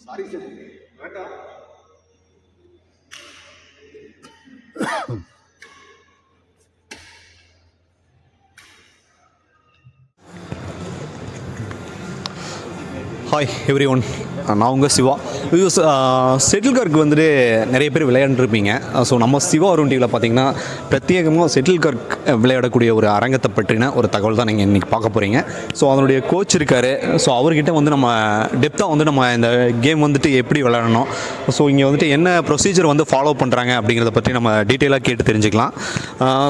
Sorry sir வேண்டாம். Hi every one, நான் உங்கள் சிவா. இது செட்டில் கார்க்கு வந்துட்டு நிறைய பேர் விளையாண்டுருப்பீங்க. ஸோ நம்ம சிவா அருண் டிவியில் பார்த்தீங்கன்னா பிரத்யேகமாக செட்டில் கார்க் விளையாடக்கூடிய ஒரு அரங்கத்தை பற்றின ஒரு தகவல் தான் நீங்கள் இன்றைக்கி பார்க்க போகிறீங்க. ஸோ அதனுடைய கோச் இருக்கார். ஸோ அவர்கிட்ட வந்து நம்ம டெப்த்தாக வந்து நம்ம இந்த கேம் வந்துட்டு எப்படி விளையாடணும், ஸோ இங்கே வந்துட்டு என்ன ப்ரொசீஜர் வந்து ஃபாலோ பண்ணுறாங்க அப்படிங்கிறத பற்றி நம்ம டீட்டெயிலாக கேட்டு தெரிஞ்சுக்கலாம்.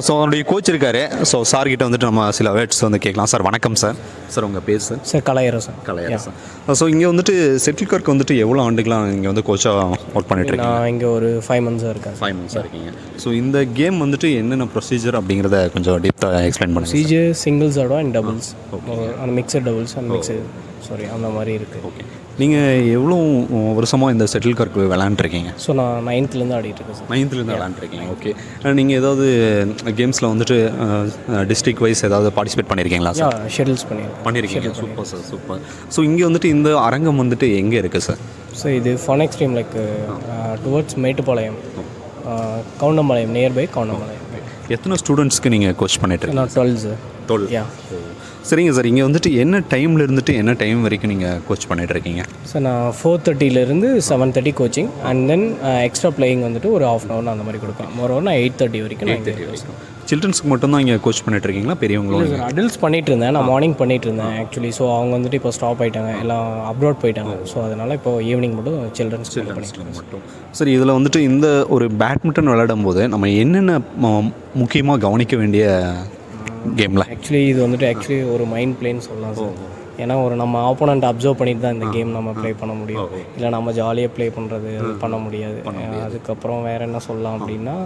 ஸோ அவனுடைய கோச் இருக்கார். ஸோ சார்கிட்ட வந்துட்டு நம்ம சில வேர்ட்ஸ் வந்து கேட்கலாம். சார் வணக்கம் சார். சார் உங்கள் பேர் sir? Sir Kalaiyarasan. Kalaiyarasan. So இங்கே வந்துட்டு செட்டில் கார்க்கு வந்துட்டு எவ்வளோ ஆண்டுகளாக இங்கே வந்து கோச்சாக ஒர்க் பண்ணிட்டுருக்கீங்க? நான் இங்கே ஒரு 5 months-ஆக இருக்கேன். 5 months-ஆக இருக்கீங்க. ஸோ இந்த கேம் வந்துட்டு என்னென்ன ப்ரொசீஜர் அப்படிங்கிறத கொஞ்சம் டீப்பாக எக்ஸ்பிளைன் பண்ணுங்கள். ப்ரொசீஜர் சிங்கிள்ஸ் ஆடும் அண்ட் டபுள்ஸ், அந்த மிக்சட் டபுள்ஸ் அண்ட் அந்த மாதிரி இருக்குது. ஓகே, நீங்கள் எவ்வளோ வருஷமாக இந்த செட்டில் கார்க்கு விளையாண்டுருக்கீங்க? ஸோ நான் 9th-லேருந்து ஆடிட்டு இருக்கேன் சார். 9th-லேருந்து விளையாண்டுருக்கீங்க. ஓகே, நீங்கள் ஏதாவது கேம்ஸில் வந்துட்டு டிஸ்ட்ரிக்ட் வைஸ் ஏதாவது பார்ட்டிசிபேட் பண்ணியிருக்கீங்களா சார்? ஷெடியூல்ஸ் பண்ணியிருக்கீங்க. Super sir, super. ஸோ இங்கே வந்துட்டு இந்த அரங்கம் வந்துட்டு எங்கே இருக்குது சார்? ஸோ இது fun extreme like towards Mettupalayam, Goundampalayam, nearby Goundampalayam. எத்தனை ஸ்டூடெண்ட்ஸ்க்கு நீங்கள் கோச் பண்ணிட்டுருக்கீங்க? நான் 12 சார். 12. சரிங்க சார், இங்கே வந்துட்டு என்ன டைமில் இருந்துட்டு என்ன டைம் வரைக்கும் நீங்கள் கோச் பண்ணிகிட்ருக்கீங்க? சார் நான் 4:30 7:30 coaching and then extra playing வந்துட்டு ஒரு ½ hour அந்த மாதிரி கொடுப்பேன். மொரோவர் நான் 8:30 வரைக்கும். 8:30 வரைக்கும். சில்ட்ரன்ஸ்க்கு மட்டும்தான் இங்கே கோச் பண்ணிட்டுருக்கீங்களா, பெரியவங்களும்? சார் அடல்ட்ஸ் பண்ணிகிட்டு இருந்தேன். நான் மார்னிங் பண்ணிகிட்டு இருந்தேன் ஆக்சுவலி. ஸோ அவங்க வந்துட்டு இப்போ ஸ்டாப் ஆகிட்டாங்க, எல்லாம் அப்ராட் போயிட்டாங்க. ஸோ அதனால் இப்போ ஈவினிங் மட்டும் சில்ட்ரன்ஸ்க்கு மட்டும். சரி, இதில் வந்துட்டு இந்த ஒரு பேட்மிண்டன் விளையாடும் போது நம்ம என்னென்ன முக்கியமாக கவனிக்க வேண்டிய கேமில்? ஆக்சுவலி இது வந்துட்டு ஒரு மைண்ட் பிளேன்னு சொல்லலாம் சார். ஏன்னா ஒரு நம்ம ஆப்போனண்ட் அப்சர்வ் பண்ணிட்டு தான் இந்த கேம் நம்ம ப்ளே பண்ண முடியும். இல்லை நம்ம ஜாலியாக ப்ளே பண்ணுறது பண்ண முடியாது. அதுக்கப்புறம் வேறு என்ன சொல்லலாம் அப்படின்னா,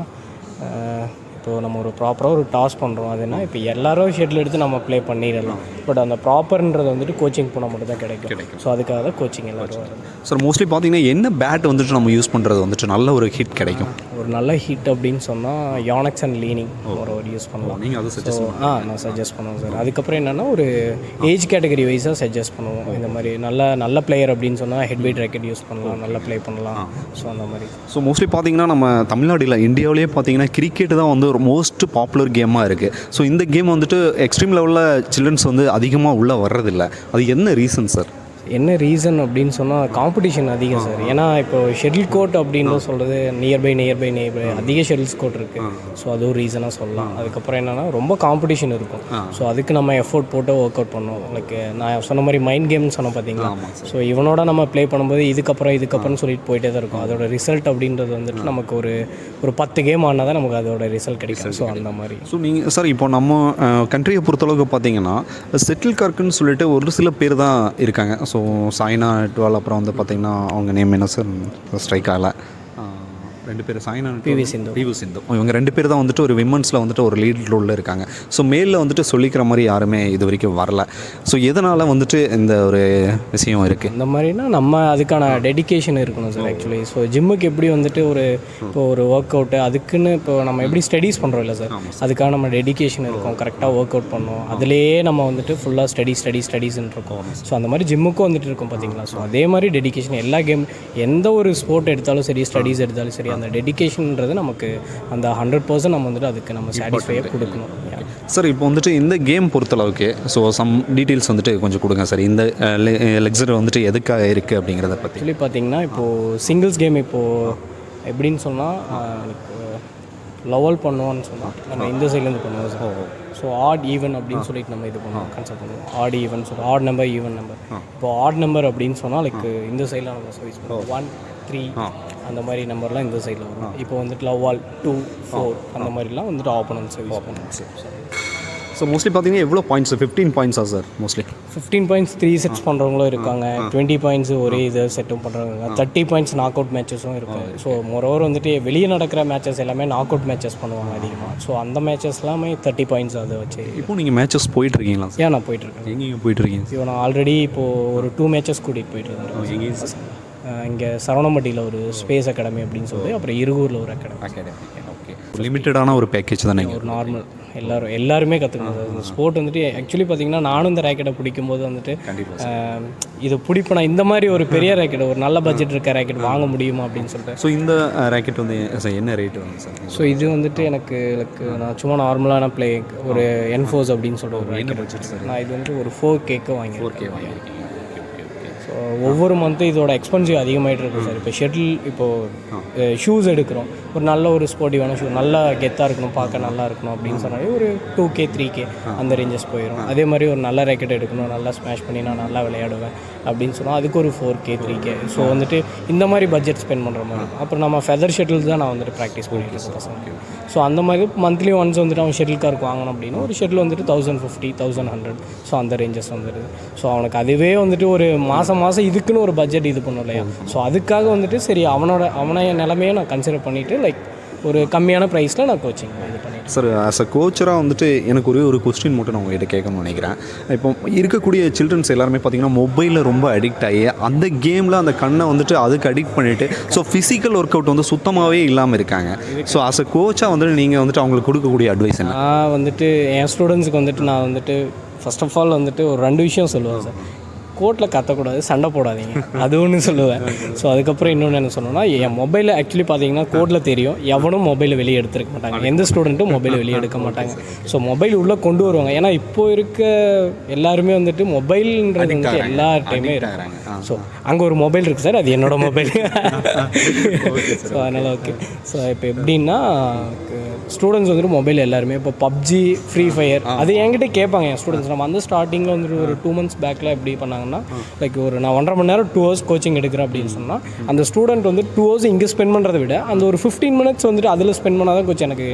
இப்போது நம்ம ஒரு ப்ராப்பராக ஒரு டாஸ் பண்ணுறோம். அதுனா இப்போ எல்லாரும் ஷெட்டில் எடுத்து நம்ம ப்ளே பண்ணிடலாம். பட் அந்த ப்ராப்பர்ன்றது வந்துட்டு கோச்சிங் போனால் மட்டும் தான் கிடைக்கும். ஸோ அதுக்காக தான் கோச்சிங் எல்லோரும் வரும். சார் மோஸ்ட்லி பார்த்தீங்கன்னா என்ன பேட் வந்துட்டு நம்ம யூஸ் பண்ணுறது வந்துட்டு நல்ல ஒரு ஹிட் கிடைக்கும்? ஒரு நல்ல ஹிட் அப்படின்னு சொன்னால் யானக்ஸ் அண்ட் லீனிங் ஒரு யூஸ் பண்ணலாம். நீங்கள் அதை சஜஸ்ட் நான் சஜஸ்ட் பண்ணுவேன் சார். அதுக்கப்புறம் என்னென்னா ஒரு ஏஜ் கேட்டகரி வைஸாக சஜஸ்ட் பண்ணுவோம். இந்த மாதிரி நல்ல பிளேயர் அப்படின்னு சொன்னால் ஹெட் வெயிட் ராக்கெட் யூஸ் பண்ணலாம், நல்லா ப்ளே பண்ணலாம். ஸோ அந்த மாதிரி. ஸோ மோஸ்ட்லி பார்த்தீங்கன்னா நம்ம தமிழ்நாட்டில் இந்தியாவிலேயே பார்த்தீங்கன்னா கிரிக்கெட் தான் வந்து ஒரு மோஸ்ட் பாப்புலர் கேமாக இருக்குது. ஸோ இந்த கேம் வந்துட்டு எக்ஸ்ட்ரீம் லெவலில் சில்ட்ரன்ஸ் வந்து அதிகமாக உள்ளே வர்றதில்லை. அது என்ன ரீசன் சார்? என்ன ரீசன் அப்படின்னு சொன்னால் காம்படிஷன் அதிகம் சார். ஏன்னா இப்போ ஷெட்டில் கோர்ட் அப்படின்னு சொல்கிறது நியர்பை அதிக ஷெட்டில்ஸ் கோர்ட் இருக்குது. ஸோ அது ஒரு ரீசனாக சொல்லலாம். அதுக்கப்புறம் என்னென்னா ரொம்ப காம்படிஷன் இருக்கும். ஸோ அதுக்கு நம்ம எஃபோர்ட் போட்டு ஒர்க் அவுட் பண்ணோம். லைக் நான் சொன்ன மாதிரி மைண்ட் கேம்னு சொன்னோம் பார்த்தீங்களா. ஸோ இவனோட நம்ம ப்ளே பண்ணும்போது இதுக்கப்புறம் சொல்லிட்டு போயிட்டே தான் இருக்கும். அதோட ரிசல்ட் அப்படின்றது வந்துட்டு நமக்கு ஒரு 10 கேம் ஆனால் தான் நமக்கு அதோட ரிசல்ட் கிடைக்கும். ஸோ அந்த மாதிரி. ஸோ நீங்கள் சார் இப்போ நம்ம கண்ட்ரியை பொறுத்தளவுக்கு பார்த்தீங்கன்னா செட்டில் கார்க்குன்னு சொல்லிட்டு ஒரு சில பேர் தான் இருக்காங்க. ஸோ சாய்னா நேவால், அப்புறம் வந்து பார்த்திங்கன்னா அவங்க நேம் என்ன சார் ஸ்ட்ரைக் ஆகலை, 2 பேர் சாய்னா பிவி சிந்து. இவங்க 2 பேர் தான் வந்துட்டு ஒரு விமன்ஸில் வந்துட்டு ஒரு லீட் ரோலில் இருக்காங்க. ஸோ மேலில் வந்துட்டு சொல்லிக்கிற மாதிரி யாருமே இது வரைக்கும் வரல. ஸோ எதனால் வந்துட்டு இந்த ஒரு விஷயம் இருக்குது? இந்த மாதிரினா நம்ம அதுக்கான டெடிக்கேஷன் இருக்கணும் சார் ஆக்சுவலி. ஸோ ஜிம்முக்கு எப்படி வந்துட்டு இப்போ ஒரு ஒர்க் அவுட்டு அதுக்குன்னு இப்போ நம்ம எப்படி ஸ்டடீஸ் பண்ணுறோம் இல்லை சார், அதுக்காக நம்ம டெடிக்கேஷன் இருக்கும். கரெக்டாக ஒர்க் அவுட் பண்ணோம். அதுலேயே நம்ம வந்துட்டு ஃபுல்லாக ஸ்டடீஸ்ன்னு இருக்கோம். ஸோ அந்த மாதிரி ஜிம்முக்கும் வந்துட்டு இருக்கும் பார்த்தீங்களா. ஸோ அதே மாதிரி டெடிக்கேஷன் எல்லா கேம், எந்த ஒரு ஸ்போர்ட் எடுத்தாலும் சரி, ஸ்டடீஸ் எடுத்தாலும் சரி, அந்த டெடிக்கேஷன்ன்றது நமக்கு அந்த 100% நம்ம வந்துட்டு அதுக்கு நம்ம சாட்டிஸ்ஃபையாக கொடுக்கணும் சார். இப்போ வந்துட்டு இந்த கேம் பொறுத்தளவுக்கு ஸோ சம் டீட்டெயில்ஸ் வந்துட்டு கொஞ்சம் கொடுங்க சார். இந்த லெக்சர் வந்துட்டு எதுக்காக இருக்குது அப்படிங்கிறத பற்றி சொல்லி பார்த்தீங்கன்னா, இப்போது சிங்கிள்ஸ் கேம் இப்போது எப்படின்னு சொன்னால் லெவல் பண்ணுவோன்னு சொன்னால் நம்ம இந்த சைட்லேருந்து பண்ணுவோம் சார். ஸோ ஆட் ஈவன் அப்படின்னு சொல்லிட்டு நம்ம இது பண்ணுவோம், கான்செப்ட் பண்ணுவோம். ஆட் ஈவன் சொல்லி ஆட் நம்பர் ஈவன் நம்பர். இப்போ ஆட் நம்பர் அப்படின்னு சொன்னால் லைக் இந்த சைடில் நம்ம சர்வீஸ் பண்ணுவோம். 1 3 அந்த மாதிரி நம்பர்லாம் இந்த சைடில் வரும். இப்போ வந்துட்டு லவால் 2 4 அந்த மாதிரிலாம் வந்துட்டு ஆப்போனன்ட் சர்வீஸ் பண்ணுவோம். ஸோ மோஸ்ட்லி பார்த்தீங்கன்னா எவ்வளோ பாயிண்ட்ஸ்? 15 பாயிண்ட்ஸா சார்? மோஸ்ட்லி 15 பாயிண்ட்ஸ் 3 செட்ஸ் பண்ணுறவங்களும் இருக்காங்க. 20 பாயிண்ட்ஸ் ஒரே இது செட்டும் பண்ணுறவங்க. 30 பாயிண்ட்ஸ் நாக் அவுட் மேட்சஸும் இருக்கும். ஸோ மொரோவர் வந்துட்டு வெளியே நடக்கிற மேட்சஸ் எல்லாமே நாக் அவுட் மேட்சஸ் பண்ணுவாங்க அதிகமாக. ஸோ அந்த மேட்சஸ் எல்லாமே 30 பாயிண்ட்ஸ் அதை வச்சு. இப்போ நீங்கள் மேட்சஸ் போயிட்டுருக்கீங்களா? ஏன் நான் போயிட்டுருக்கேன். எங்கேயும் போயிட்டுருக்கீங்க? இப்போ நான் ஆல்ரெடி இப்போது ஒரு 2 மேட்சஸ் கூட்டிகிட்டு போயிட்டுருந்தேன். இங்கே சரவணம்பட்டியில் ஒரு ஸ்பேஸ் அகாடமி அப்படின்னு சொல்லி, அப்புறம் இருகூரில் ஒரு அகாடமி. ஓகே, லிமிட்டடான ஒரு பேக்கேஜ் தான் நீங்கள். ஒரு நார்மல் எல்லாருமே கற்றுக்கணும் சார். இந்த ஸ்போர்ட் வந்துட்டு ஆக்சுவலி பார்த்தீங்கன்னா நானும் இந்த ரேக்கெட்டை பிடிக்கும்போது வந்துட்டு இது பிடிப்பேன் நான். இந்த மாதிரி ஒரு பெரிய ரேக்கெட், ஒரு நல்ல பட்ஜெட் இருக்க ரேக்கெட் வாங்க முடியுமா அப்படின்னு சொல்லிட்டு. ஸோ இந்த ரேக்கெட் வந்து என்ன ரேட் வந்து சார்? ஸோ இது வந்துட்டு எனக்கு நான் சும்மா நார்மலான ப்ளே ஒரு என்ஃபோர்ஸ் அப்படின்னு சொல்லிட்டு ஒரு ரேக்கெட் பட்ஜெட் சார்? நான் இது வந்துட்டு ஒரு 4K வாங்கியிருக்கேன். வாங்கியிருக்கீங்க. ஸோ ஒவ்வொரு மந்த்தும் இதோட எக்ஸ்பென்சிவ் அதிகமாகிட்டு இருக்குது சார். இப்போ ஷட்டில் இப்போது ஷூஸ் எடுக்கிறோம், ஒரு நல்ல ஒரு ஸ்போர்ட்டிவான ஷூ, நல்லா கெத்தாக இருக்கணும், பார்க்க நல்லா இருக்கணும் அப்படின்னு சொன்னாலே ஒரு 2K 3K அந்த ரேஞ்சஸ் போயிடும். அதே மாதிரி ஒரு நல்ல ரேக்கெட் எடுக்கணும், நல்லா ஸ்மாஷ் பண்ணி நான் நல்லா விளையாடுவேன் அப்படின்னு சொன்னால் அதுக்கு ஒரு 4K 3K. ஸோ வந்துட்டு இந்த மாதிரி பட்ஜெட் ஸ்பெண்ட் பண்ணுற மாதிரி. அப்புறம் நம்ம ஃபெதர் ஷட்டில் தான் நான் வந்துட்டு ப்ராக்டிஸ் பண்ணிட்டு இருக்கேன் பசங்க. ஸோ அந்த மாதிரி மந்த்லி ஒன்ஸ் வந்துட்டு அவன் ஷட்டில் கார்க்கு வாங்கணும் அப்படின்னா ஒரு ஷட்டில் வந்துட்டு 1050 1100. ஸோ அந்த ரேஞ்சஸ் வந்துடுது. ஸோ அவனுக்கு அதுவே வந்துட்டு ஒரு மாதம் இதுக்குன்னு ஒரு பட்ஜெட் இது பண்ணும் இல்லையா. ஸோ அதுக்காக வந்துட்டு சரி அவனை நிலைமையை நான் கன்சிடர் பண்ணிவிட்டு லைக் ஒரு கம்மியான ப்ரைஸில் நான் கோச்சிங் இது பண்ணிட்டேன் சார். ஆஸ் அ கோச்சராக வந்துட்டு எனக்கு ஒரு கொஸ்டின் மட்டும் நான் உங்கள்கிட்ட கேட்கணும்னு நினைக்கிறேன். இப்போ இருக்கக்கூடிய சில்ட்ரன்ஸ் எல்லாருமே பார்த்திங்கன்னா மொபைலில் ரொம்ப அடிக்ட் ஆகி அந்த கேமில் அந்த கண்ணை வந்துட்டு அதுக்கு அடிக்ட் பண்ணிவிட்டு ஸோ ஃபிசிக்கல் ஒர்க் அவுட் வந்து சுத்தமாகவே இல்லாமல் இருக்காங்க. ஸோ ஆஸ் அ கோச்சாக வந்துட்டு நீங்கள் வந்துட்டு அவங்களுக்கு கொடுக்கக்கூடிய அட்வைஸ் என்ன? நான் வந்துட்டு என் ஸ்டூடெண்ட்ஸுக்கு வந்துட்டு நான் வந்துட்டு ஃபர்ஸ்ட் ஆஃப் ஆல் வந்துட்டு ஒரு 2 விஷயம் சொல்லுவேன் சார். கோர்ட்டில் கத்தக்கூடாது, சண்டை போடாதீங்க, அது ஒன்று சொல்லுவேன். ஸோ அதுக்கப்புறம் இன்னொன்று என்ன சொன்னோன்னா, என் மொபைலில் ஆக்சுவலி பார்த்தீங்கன்னா கோர்ட்டில் தெரியும் எவனும் மொபைலை வெளியே எடுத்துருக்க மாட்டாங்க, எந்த ஸ்டூடெண்ட்டும் மொபைலை வெளியே எடுக்க மாட்டாங்க. ஸோ மொபைல் உள்ளே கொண்டு வருவாங்க. ஏன்னா இப்போ இருக்க எல்லாருமே வந்துட்டு மொபைல்ன்றது வந்துட்டு எல்லா டைமே இருக்கிறாங்க. ஸோ அங்கே ஒரு மொபைல் இருக்குது சார், அது என்னோடய மொபைல். ஸோ அதனால் ஓகே. ஸோ இப்போ எப்படின்னா ஸ்டூடெண்ட்ஸ் வந்துட்டு மொபைல் எல்லாருமே இப்போ பப்ஜி, ஃப்ரீ ஃபயர் அது என்கிட்ட கேட்பாங்க என் ஸ்டூடெண்ட்ஸ். நம்ம அந்த ஸ்டார்டிங்கில் வந்துட்டு ஒரு 2 months பேக்கில் எப்படி பண்ணாங்கன்னா லைக் ஒரு நான் 1.5 மணி நேரம் 2 hours கோச்சிங் எடுக்கிறேன் அப்படின்னு சொன்னால் அந்த ஸ்டூடெண்ட் வந்து 2 hours இங்கே ஸ்பெண்ட் பண்ணுறதை விட அந்த ஒரு 15 minutes வந்துட்டு அதில் ஸ்பெண்ட் பண்ணால் தான் கொஞ்சம் எனக்கு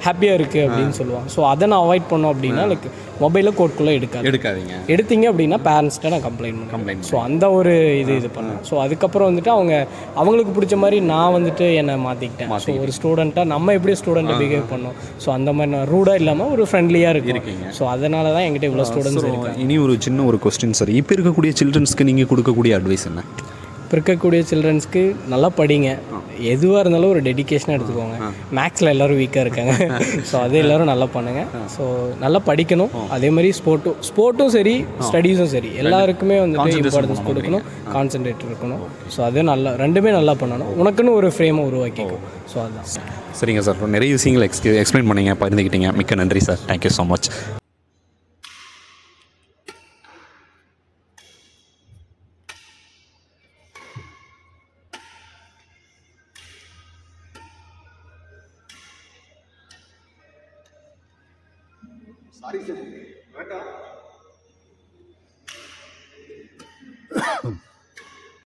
ஹாப்பியாக இருக்குது அப்படின்னு சொல்லுவாங்க. ஸோ அதை நான் அவாய்ட் பண்ணோம் அப்படின்னா லைக் மொபைலில் கோர்ட்டுக்குள்ளே எடுக்காதீங்க. எடுத்தீங்க அப்படின்னா பேரண்ட்ஸ்கிட்ட நான் கம்ப்ளைண்ட். ஸோ அந்த ஒரு இது பண்ணேன். ஸோ அதுக்கப்புறம் வந்துட்டு அவங்களுக்கு பிடிச்ச மாதிரி நான் வந்துட்டு என்னை மாற்றிக்கிட்டேன். ஸோ ஒரு ஸ்டூடெண்ட்டாக நம்ம எப்படி ஸ்டூடெண்ட்டை பிஹேவ் பண்ணோம், ஸோ அந்த மாதிரி நான் ரூடாக இல்லாமல் ஒரு ஃப்ரெண்ட்லியாக இருக்கீங்க. ஸோ அதனால தான் என்கிட்ட இவ்வளோ ஸ்டூடெண்ட்ஸ் இருக்காங்க. இனி ஒரு சின்ன ஒரு கொஸ்டின் சார். இப்போ இருக்கக்கூடிய சில்ட்ரன்ஸ்க்கு நீங்கள் கொடுக்கக்கூடிய அட்வைஸ் என்ன? இப்போ இருக்கக்கூடிய சில்ட்ரன்ஸ்க்கு நல்லா படிங்க, எதுவாக இருந்தாலும் ஒரு டெடிக்கேஷனாக எடுத்துக்கோங்க. மேக்ஸில் எல்லோரும் வீக்காக இருக்காங்க, ஸோ அதை எல்லோரும் நல்லா பண்ணுங்கள். ஸோ நல்லா படிக்கணும், அதே மாதிரி ஸ்போர்ட்டும் சரி ஸ்டடீஸும் சரி எல்லாருக்குமே வந்துட்டு இம்பார்ட்டன்ஸ் கொடுக்கணும், கான்சன்ட்ரேட் இருக்கணும். ஸோ அது நல்லா ரெண்டுமே நல்லா பண்ணணும், உனக்குன்னு ஒரு ஃப்ரேமை உருவாக்கிக்கும். ஸோ அதுதான். சரிங்க சார், நிறைய விஷயங்களை எக்ஸ்பிளைன் பண்ணீங்க, பகிர்ந்துக்கிட்டீங்க. மிக்க நன்றி sir. Thank you so much. Sorry sir,